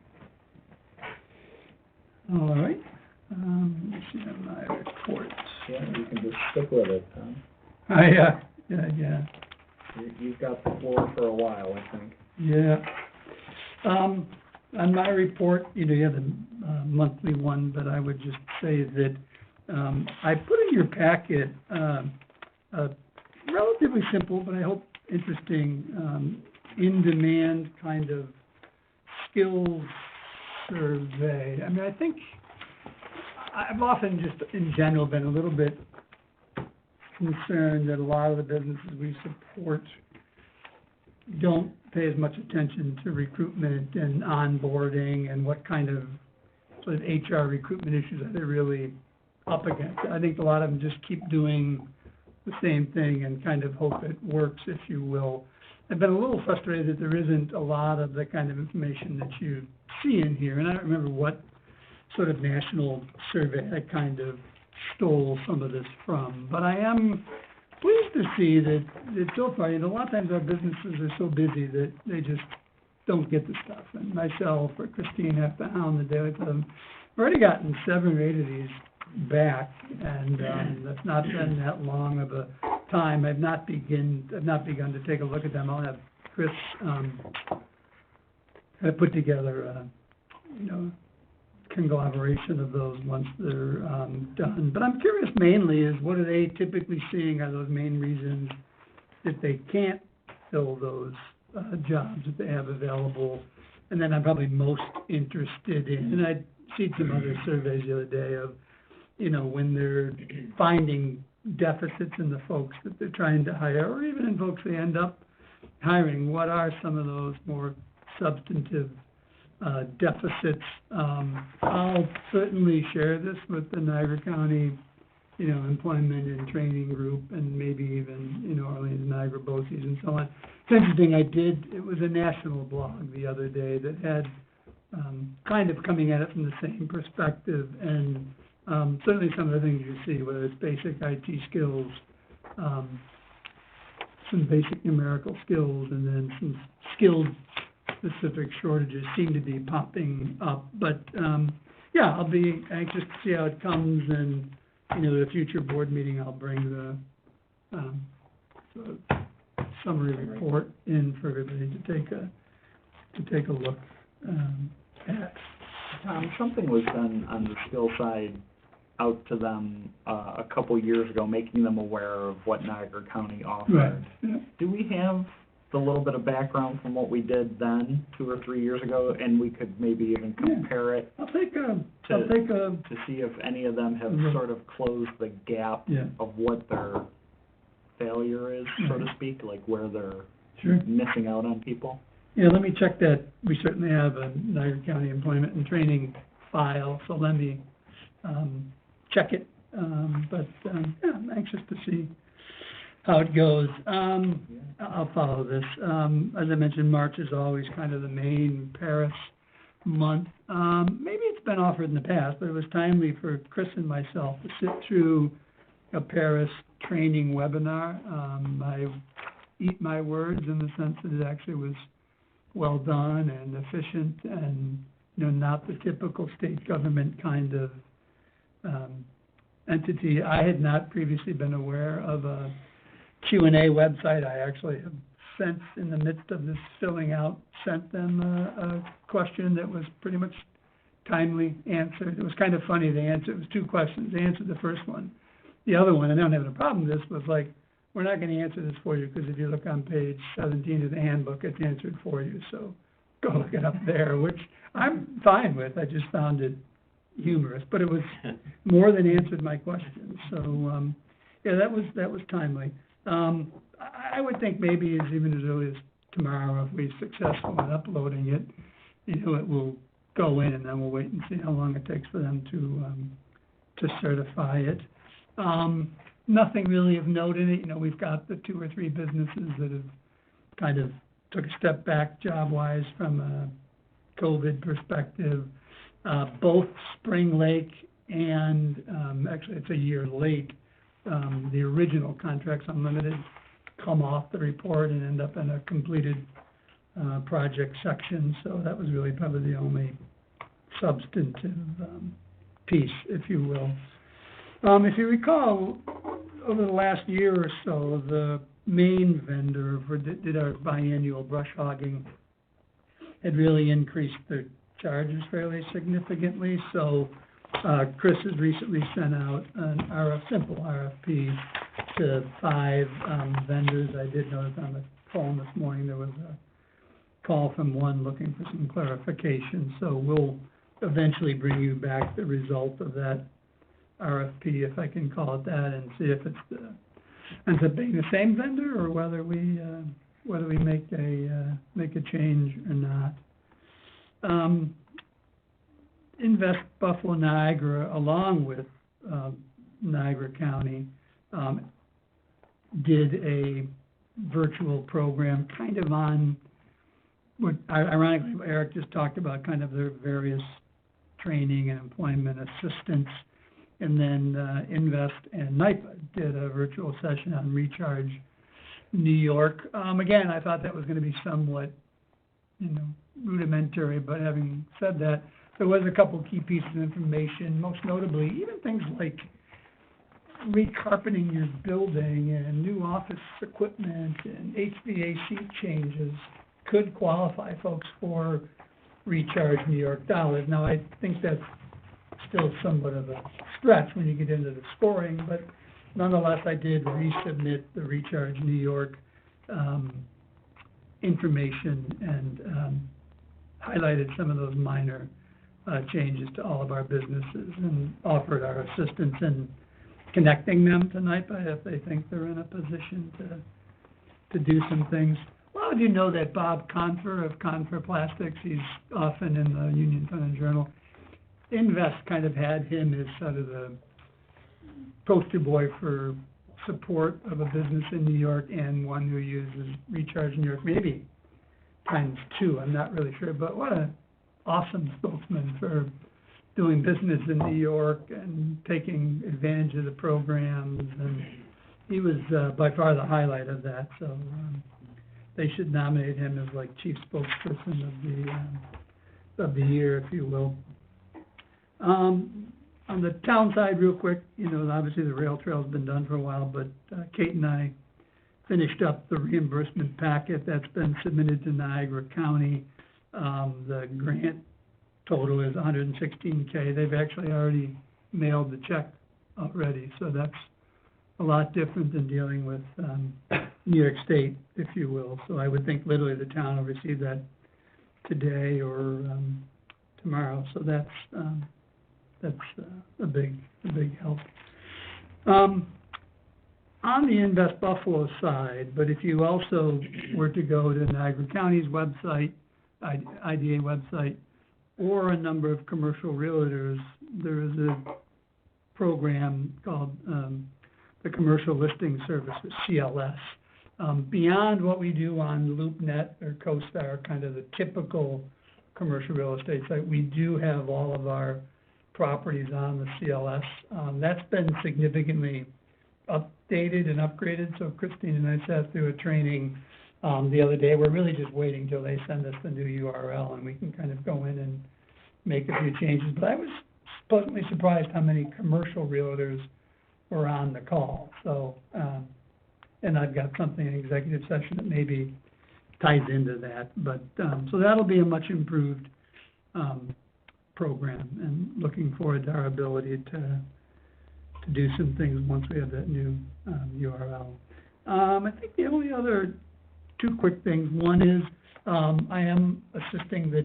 Speaker 3: All right, let's see on my reports.
Speaker 4: Yeah, you can just stick with it, Tom.
Speaker 3: Yeah.
Speaker 4: You've got the floor for a while, I think.
Speaker 3: Yeah. On my report, you have the monthly one, but I would just say that I put in your packet a relatively simple, but I hope interesting, in-demand kind of skills survey. I mean, I think I've often just in general been a little bit concerned that a lot of the businesses we support don't pay as much attention to recruitment and onboarding and what kind of sort of HR recruitment issues are they really up against. I think a lot of them just keep doing the same thing and kind of hope it works, if you will. I've been a little frustrated that there isn't a lot of the kind of information that you see in here, and I don't remember what sort of national survey I kind of stole some of this from, but I am pleased to see that so far, a lot of times our businesses are so busy that they just don't get the stuff, and myself or Christine have to hound the daily for them. I've already gotten 7 or 8 of these back, and that's not been that long of a time. I've not begun to take a look at them. I'll have Chris put together conglomeration of those once they're done. But I'm curious mainly is what are they typically seeing are those main reasons that they can't fill those jobs that they have available. And then I'm probably most interested in, and I'd seen some other surveys the other day of, when they're finding deficits in the folks that they're trying to hire, or even in folks they end up hiring, what are some of those more substantive deficits? I'll certainly share this with the Niagara County, employment and training group, and maybe even, Orleans, Niagara, BOCES, and so on. It's interesting, it was a national blog the other day that had kind of coming at it from the same perspective, and certainly some of the things you see, whether it's basic IT skills, some basic numerical skills, and then some skill-specific shortages seem to be popping up. But, I'll be anxious to see how it comes, and, the future board meeting, I'll bring the summary report in for everybody to take a look at.
Speaker 4: Tom, something was done on the skill side out to them a couple years ago, making them aware of what Niagara County offered.
Speaker 3: Right, yeah.
Speaker 4: Do we have the little bit of background from what we did then, 2 or 3 years ago, and we could maybe even compare it
Speaker 3: I'll take a
Speaker 4: to see if any of them have sort of closed the gap of what their failure is, so to speak, like where they're missing out on people?
Speaker 3: Yeah, let me check that. We certainly have a Niagara County Employment and Training file, so let me check it. But I'm anxious to see how it goes. I'll follow this. As I mentioned, March is always kind of the main Paris month. Maybe it's been offered in the past, but it was timely for Chris and myself to sit through a Paris training webinar. I eat my words in the sense that it actually was well done and efficient and, not the typical state government kind of entity. I had not previously been aware of a Q&A website. I actually have since, in the midst of this filling out, sent them a question that was pretty much timely answered. It was kind of funny, it was 2 questions. They answered the first one. The other one, and I'm having a problem with this, was like, we're not going to answer this for you, because if you look on page 17 of the handbook, it's answered for you, so go look it up there, which I'm fine with. I just found it humorous, but it was more than answered my question. So, that was timely. I would think maybe even as early as tomorrow, if we're successful in uploading it, it will go in, and then we'll wait and see how long it takes for them to certify it. Nothing really of note in it. You know, we've got the 2 or 3 businesses that have kind of took a step back job-wise from a COVID perspective. Both Spring Lake and, actually it's a year late, the original Contracts Unlimited come off the report and end up in a completed project section, so that was really probably the only substantive piece, if you will. If you recall, over the last year or so, the main vendor for did our biannual brush hogging had really increased their charges fairly significantly. So Chris has recently sent out a simple RFP to 5 vendors. I did notice on the phone this morning there was a call from one looking for some clarification. So we'll eventually bring you back the result of that RFP, if I can call it that, and see if it's ends up being the same vendor or whether we make a change or not. Invest Buffalo Niagara, along with Niagara County, did a virtual program kind of on what ironically Eric just talked about, kind of their various training and employment assistance. And then Invest and NYPA did a virtual session on Recharge New York. Again, I thought that was going to be somewhat, rudimentary, but having said that, there was a couple key pieces of information, most notably even things like recarpeting your building and new office equipment and HVAC changes could qualify folks for Recharge New York dollars. Now, I think that's still somewhat of a stretch when you get into the scoring, but nonetheless, I did resubmit the Recharge New York information and highlighted some of those minor changes to all of our businesses and offered our assistance in connecting them to NYPA if they think they're in a position to do some things. A lot of you know that Bob Confer of Confer Plastics, he's often in the Union Sun and Journal. Invest kind of had him as sort of the poster boy for support of a business in New York and one who uses Recharge New York, maybe times 2, I'm not really sure, but what an awesome spokesman for doing business in New York and taking advantage of the programs, and he was by far the highlight of that, so they should nominate him as like chief spokesperson of the year, if you will. On the town side, real quick, obviously the rail trail's been done for a while, but Kate and I finished up the reimbursement packet that's been submitted to Niagara County. The grant total is $116K. They've actually already mailed the check already, so that's a lot different than dealing with New York State, if you will. So I would think literally the town will receive that today or tomorrow. So that's a big help. On the Invest Buffalo side, but if you also were to go to Niagara County's website, IDA website, or a number of commercial realtors, there is a program called the Commercial Listing Service, CLS. Beyond what we do on LoopNet or CoStar, kind of the typical commercial real estate site, we do have all of our properties on the CLS. That's been significantly updated and upgraded, so Christine and I sat through a training the other day. We're really just waiting till they send us the new URL and we can kind of go in and make a few changes. But I was pleasantly surprised how many commercial realtors were on the call. So, and I've got something in executive session that maybe ties into that. But so that'll be a much improved program, and looking forward to our ability to do some things once we have that new URL. I think the only other 2 quick things. One is I am assisting the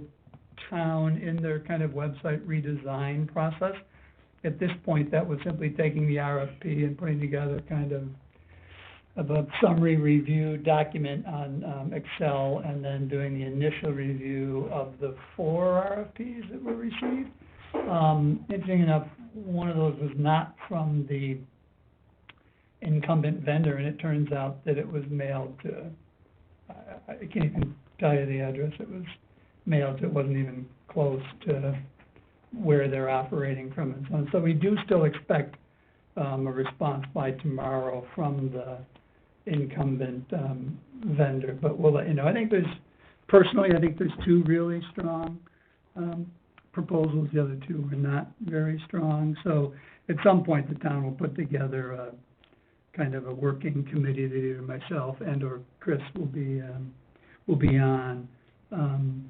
Speaker 3: town in their kind of website redesign process. At this point, that was simply taking the RFP and putting together kind of a summary review document on Excel, and then doing the initial review of the 4 RFPs that were received. Interesting enough, one of those was not from the incumbent vendor, and it turns out that it was mailed to, I can't even tell you the address it was mailed to. It wasn't even close to where they're operating from and so on. So we do still expect a response by tomorrow from the incumbent vendor, but we'll let you know. I think there's 2 really strong proposals. The other 2 were not very strong. So at some point, the town will put together a kind of a working committee that either myself and or Chris will be on, and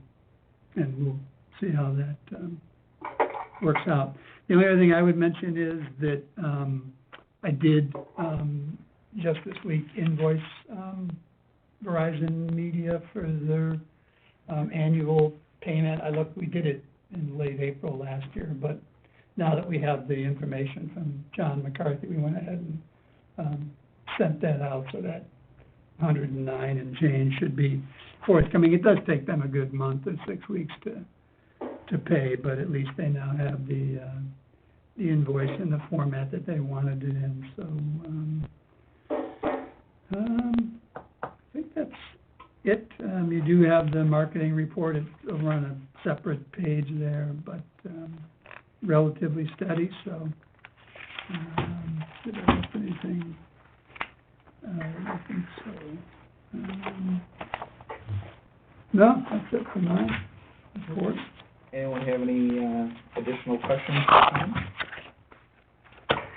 Speaker 3: we'll see how that works out. The only other thing I would mention is that I did just this week invoice Verizon Media for their annual payment. We did it in late April last year, but now that we have the information from John McCarthy, we went ahead and sent that out, so that 109 and change should be forthcoming. It does take them a good month or 6 weeks to pay, but at least they now have the invoice in the format that they wanted it in. So I think that's it. You do have the marketing report. It's over on a separate page there, but relatively steady. So did I miss anything? I think so. No, that's it for my report.
Speaker 4: Anyone have any additional questions for Tom?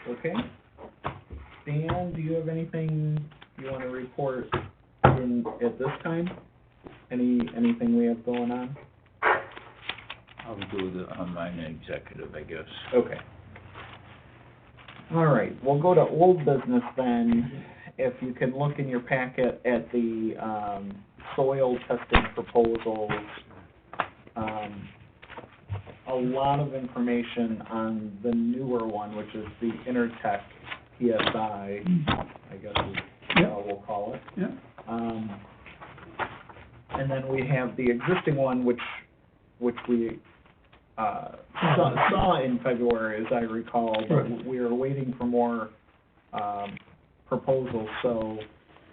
Speaker 4: Okay. Dan, do you have anything you want to report at this time? Anything we have going on?
Speaker 9: I'll do the online executive, I guess.
Speaker 4: Okay. All right, we'll go to old business then. If you can look in your packet at the soil testing proposals, a lot of information on the newer one, which is the Intertech PSI, I guess is how we'll call it.
Speaker 3: Yeah.
Speaker 4: And then we have the existing one, which we saw in February, as I recall, but we are waiting for more proposals. So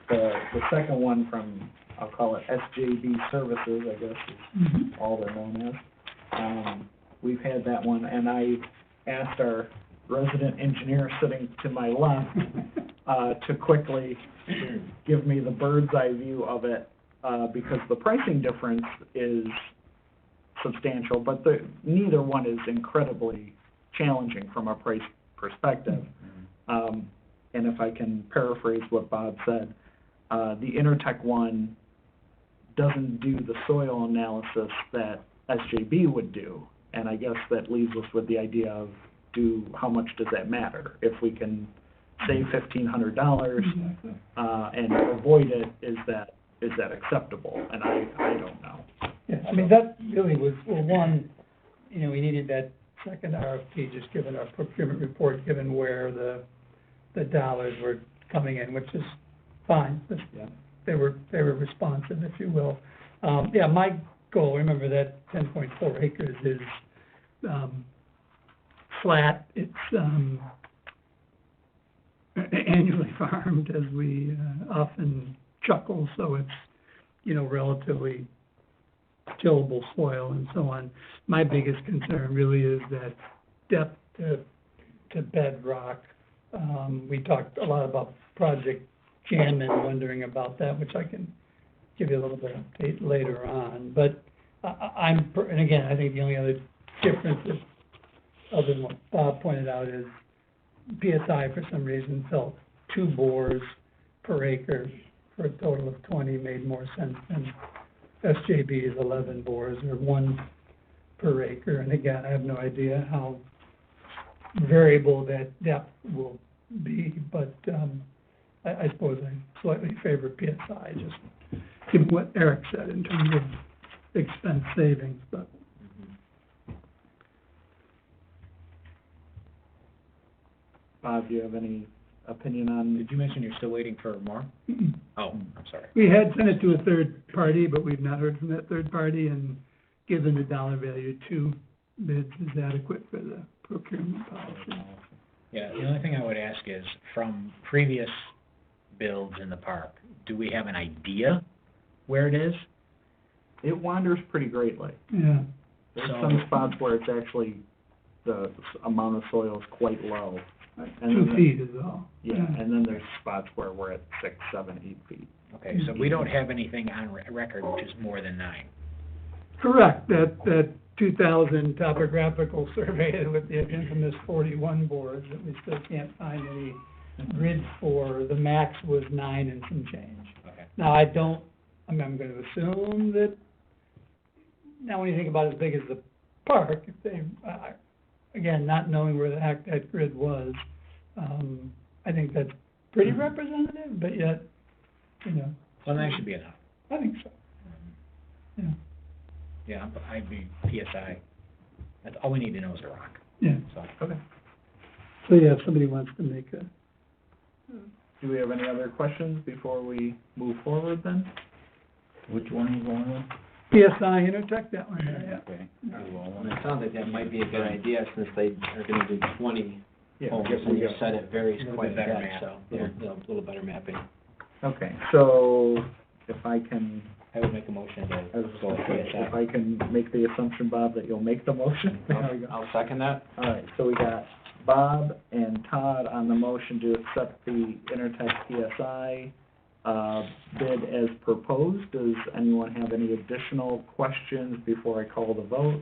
Speaker 4: the second one from, I'll call it SJB Services, I guess is all they're known as. We've had that one, and I asked our resident engineer sitting to my left to quickly give me the bird's eye view of it, because the pricing difference is substantial, but neither one is incredibly challenging from a price perspective. And if I can paraphrase what Bob said, the Intertech one doesn't do the soil analysis that SJB would do, and I guess that leaves us with the idea of how much does that matter? If we can save $1,500 and avoid it, is that acceptable? And I don't know.
Speaker 3: Yeah, I mean, that really was, well, one, we needed that second RFP, just given our procurement report, given where the dollars were coming in, which is fine. They were responsive, if you will. My goal, remember that 10.4 acres is flat. It's annually farmed, as we often chuckle, so it's, relatively tillable soil and so on. My biggest concern really is that depth to bedrock. We talked a lot about Project Jammin, wondering about that, which I can give you a little bit of update later on. But and again, I think the only other difference is, other than what Bob pointed out, is PSI for some reason felt 2 bores per acre for a total of 20 made more sense than SJB's 11 bores, or 1 per acre. And again, I have no idea how variable that depth will be, but I suppose I slightly favor PSI, just given what Eric said in terms of expense savings. But
Speaker 4: Bob, do you have any opinion on?
Speaker 6: Did you mention you're still waiting for more? Oh, I'm sorry.
Speaker 3: We had sent it to a third party, but we've not heard from that third party, and given the dollar value, 2 bids is adequate for the procurement policy.
Speaker 6: Yeah, the only thing I would ask is, from previous builds in the park, do we have an idea where it is?
Speaker 4: It wanders pretty greatly.
Speaker 3: Yeah,
Speaker 4: There's
Speaker 6: So-
Speaker 4: some spots where it's actually, the amount of soil is quite low. And
Speaker 3: 2
Speaker 4: then
Speaker 3: feet is all.
Speaker 4: Yeah, and then there's spots where we're at 6, 7, 8 feet.
Speaker 6: Okay, so we don't have anything on record which is more than 9.
Speaker 3: Correct, that 2000 topographical survey with the infamous 41 boards that we still can't find any grids for, the max was 9 and some change.
Speaker 6: Okay.
Speaker 3: Now, I'm gonna assume that, now when you think about as big as the park, if they, again, not knowing where the heck that grid was, I think that's pretty representative, but yet,
Speaker 6: Well, that should be enough.
Speaker 3: I think so. Yeah,
Speaker 6: Yeah, I'd be PSI. That's all we need to know is the rock,
Speaker 3: yeah.
Speaker 6: so.
Speaker 4: Okay.
Speaker 3: So, yeah, if somebody wants to make a,
Speaker 4: Do we have any other questions before we move forward then?
Speaker 9: Which one are you going with?
Speaker 3: PSI Intertech, that one, yeah.
Speaker 9: Okay.
Speaker 2: And it sounds like that might be a good idea, since they are gonna do 20
Speaker 4: Yeah,
Speaker 2: homes,
Speaker 4: we
Speaker 2: and you
Speaker 4: got-
Speaker 2: said it varies
Speaker 6: Little
Speaker 2: quite a
Speaker 6: bit better
Speaker 2: bit,
Speaker 6: map.
Speaker 2: so,
Speaker 4: Yeah.
Speaker 2: little better mapping.
Speaker 4: Okay, so if I can,
Speaker 6: I would make a motion to go with
Speaker 4: if
Speaker 6: PSI.
Speaker 4: I can make the assumption, Bob, that you'll make the motion? There we go.
Speaker 2: I'll second that.
Speaker 4: All right, so we got Bob and Todd on the motion to accept the Intertech PSI bid as proposed. Does anyone have any additional questions before I call the vote?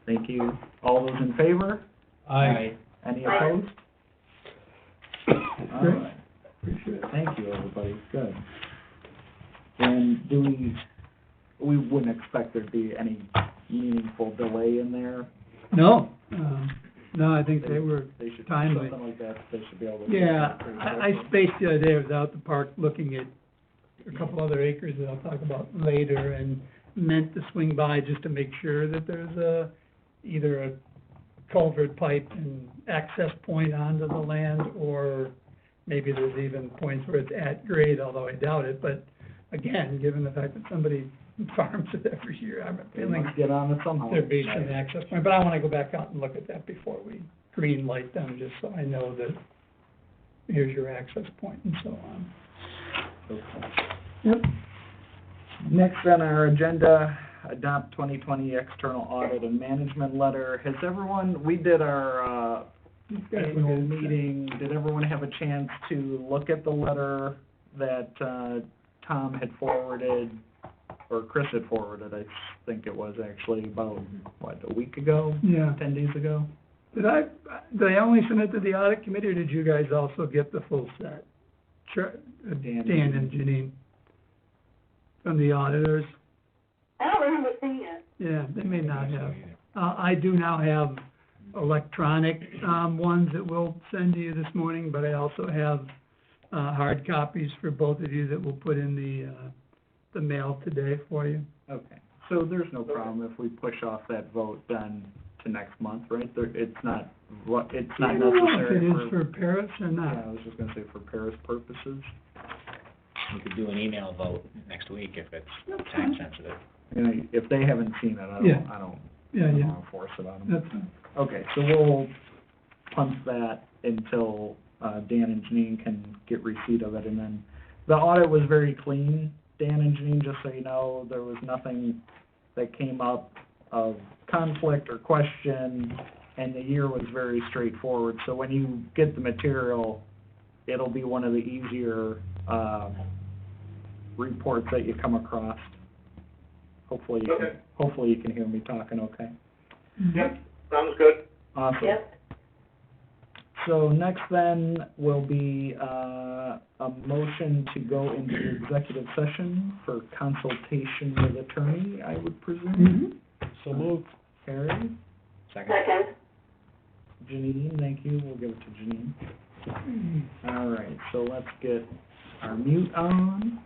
Speaker 4: Thank you. All those in favor? Any opposed? All right.
Speaker 3: Appreciate it.
Speaker 4: Thank you, everybody. Good. And we wouldn't expect there'd be any meaningful delay in there?
Speaker 3: No, no, I think they were
Speaker 4: They should,
Speaker 3: timely.
Speaker 4: something like that, they should be able to.
Speaker 3: Yeah,
Speaker 4: pretty
Speaker 3: I
Speaker 4: quickly.
Speaker 3: spaced the other day, I was out at the park looking at a couple other acres that I'll talk about later, and meant to swing by just to make sure that there's either a culvert pipe and access point onto the land, or maybe there's even points where it's at grade, although I doubt it, but again, given the fact that somebody farms it every year, I'm
Speaker 4: They
Speaker 3: feeling
Speaker 4: must get on it somehow.
Speaker 3: they're based on the access point, but I wanna go back out and look at that before we green light them, just so I know that here's your access point and so on. Yep.
Speaker 4: Next on our agenda, adopt 2020 external audit and management letter. Has everyone, we did our, annual meeting, did everyone have a chance to look at the letter that, Tom had forwarded, or Chris had forwarded, I think it was actually about, a week ago,
Speaker 3: Yeah.
Speaker 4: 10 days ago?
Speaker 3: Did I only send it to the audit committee, or did you guys also get the full set? Dan and Janine, from the auditors?
Speaker 10: I don't remember seeing it.
Speaker 3: Yeah, they may not have. I do now have electronic, ones that we'll send to you this morning, but I also have, hard copies for both of you that we'll put in the mail today for you.
Speaker 4: Okay, so there's no problem if we push off that vote then to next month, right? It's not, it's not
Speaker 3: I don't know if
Speaker 4: necessary
Speaker 3: it is for Paris or
Speaker 4: Yeah,
Speaker 3: not.
Speaker 4: I was just gonna say for Paris purposes.
Speaker 6: We could do an email vote next week if it's
Speaker 3: That's
Speaker 6: time
Speaker 3: fine.
Speaker 6: sensitive.
Speaker 4: You know, if they haven't seen it,
Speaker 3: Yeah.
Speaker 4: I don't
Speaker 3: Yeah, yeah,
Speaker 4: wanna force it on them.
Speaker 3: that's fine.
Speaker 4: Okay, so we'll punt that until, Dan and Janine can get receipt of it, and then, the audit was very clean, Dan and Janine, just so you know, there was nothing that came up of conflict or question, and the year was very straightforward, so when you get the material, it'll be one of the easier, reports that you come across. Hopefully you can hear me talking okay.
Speaker 7: Yep, sounds good.
Speaker 4: Awesome.
Speaker 10: Yep.
Speaker 4: So next then will be, a motion to go into executive session for consultation with attorney, I would presume.
Speaker 5: So moved.
Speaker 4: Harry,
Speaker 6: Second?
Speaker 10: Second.
Speaker 4: Janine, thank you, we'll give it to Janine. All right, so let's get our mute on.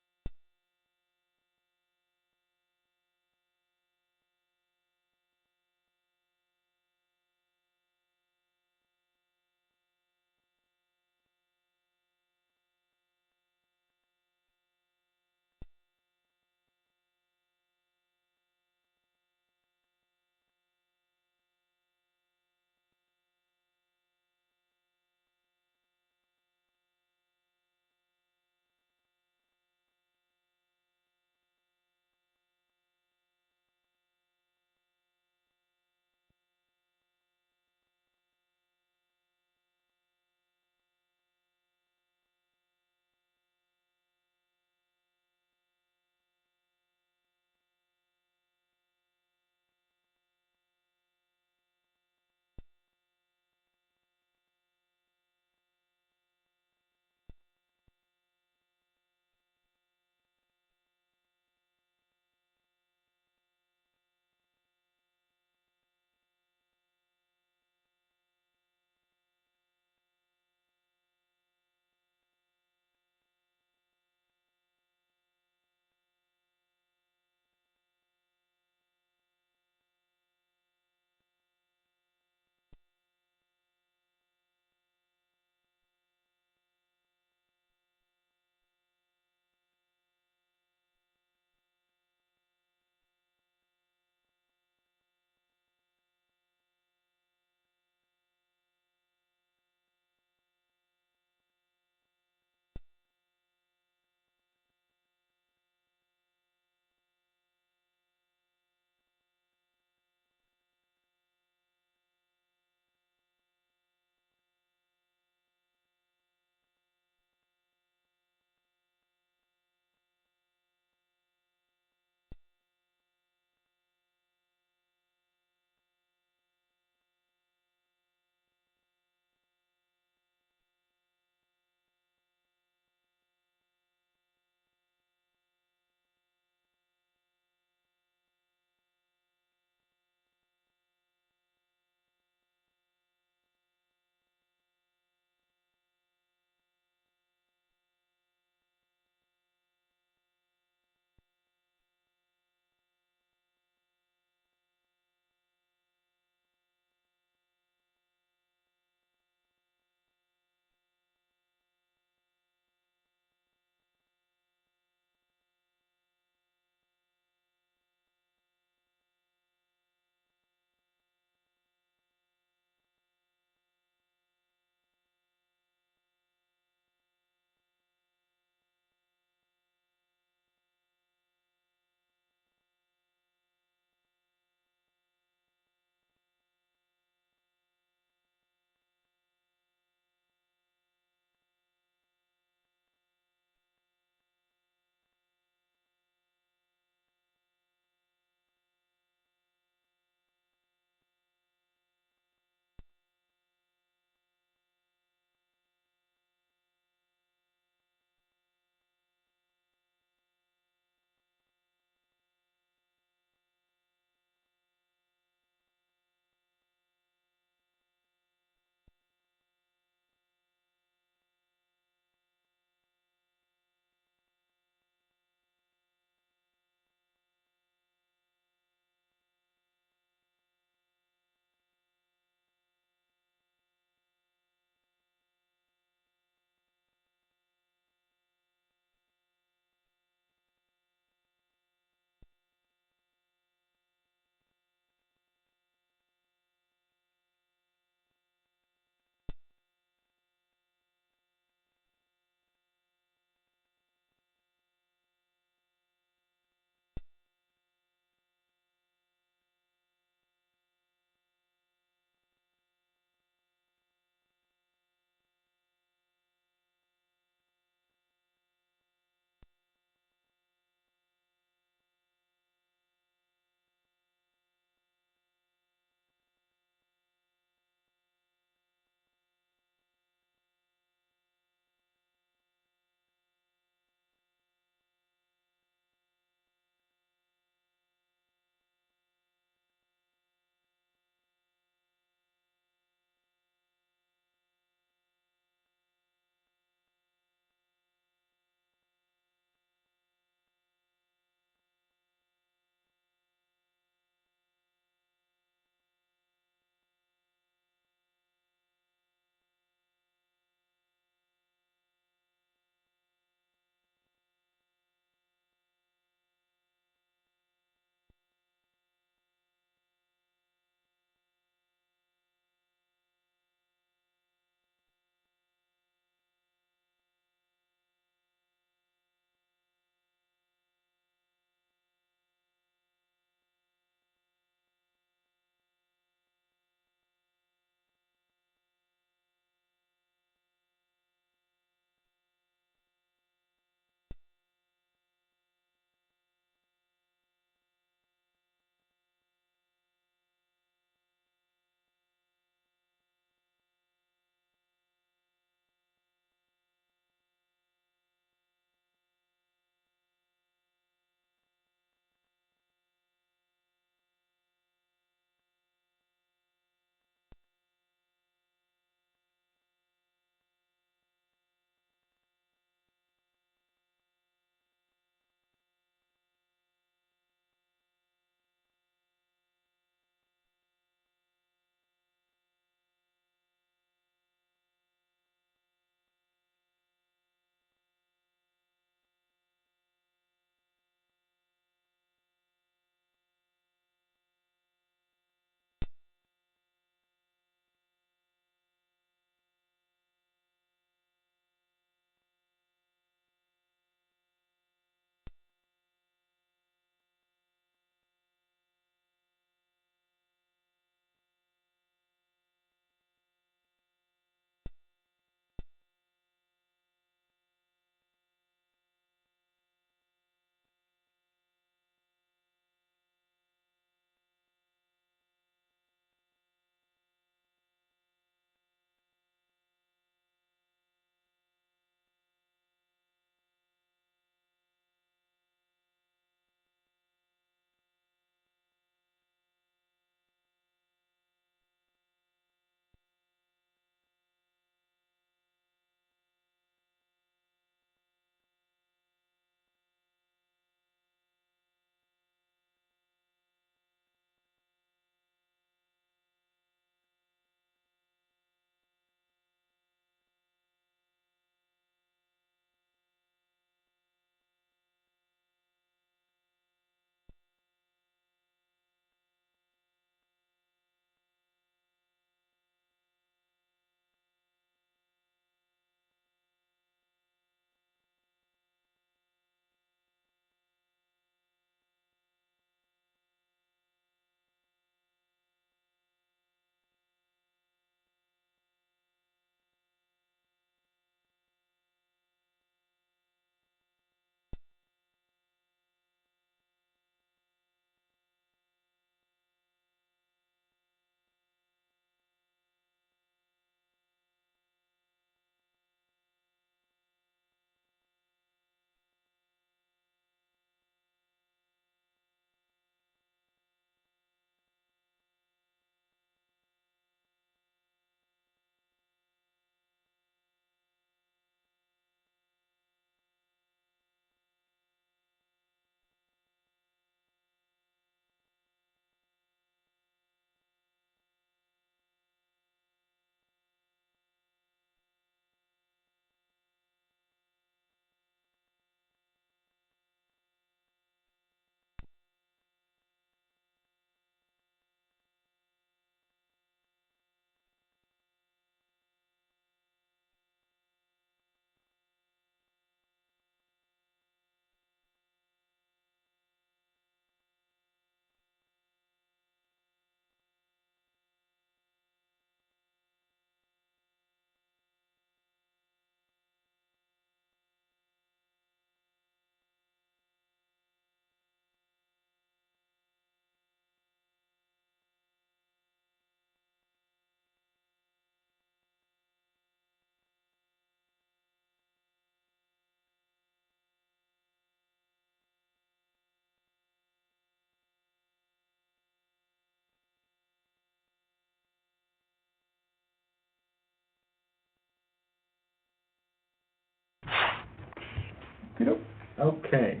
Speaker 4: Okay.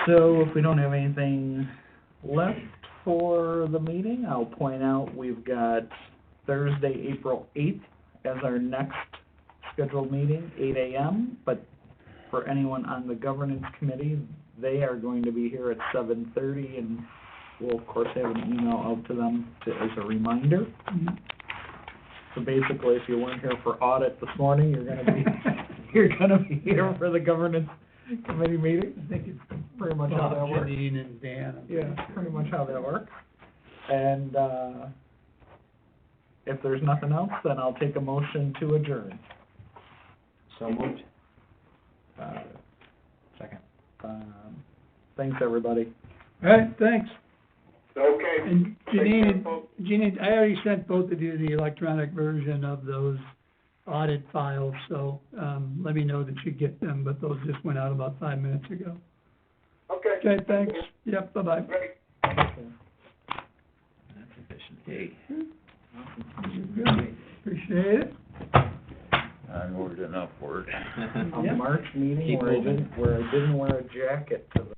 Speaker 4: So if we don't have anything left for the meeting, I'll point out we've got Thursday, April 8th as our next scheduled meeting, 8 a.m. But for anyone on the governance committee, they are going to be here at 7:30, and we'll of course have an email out to them as a reminder. So basically, if you weren't here for audit this morning, you're gonna be here for the governance committee meeting. I think it's pretty much how that works.
Speaker 3: Janine and Dan.
Speaker 4: Yeah, pretty much how that works. And, if there's nothing else, then I'll take a motion to adjourn.
Speaker 2: So moved.
Speaker 6: Second.
Speaker 4: Thanks, everybody.
Speaker 3: All right, thanks.
Speaker 7: Okay.
Speaker 3: And
Speaker 7: Take care,
Speaker 3: Janine,
Speaker 7: folks.
Speaker 3: Janine, I already sent both of you the electronic version of those audit files, so, let me know that you get them, but those just went out about 5 minutes ago.
Speaker 7: Okay.
Speaker 3: Okay, thanks. Yep, bye-bye.
Speaker 7: Great.
Speaker 2: That's efficient.
Speaker 4: Hey.
Speaker 3: Appreciate it.
Speaker 9: I ordered enough work.
Speaker 4: A March meeting
Speaker 2: Keep
Speaker 4: where
Speaker 2: moving.
Speaker 4: I didn't wear a jacket to the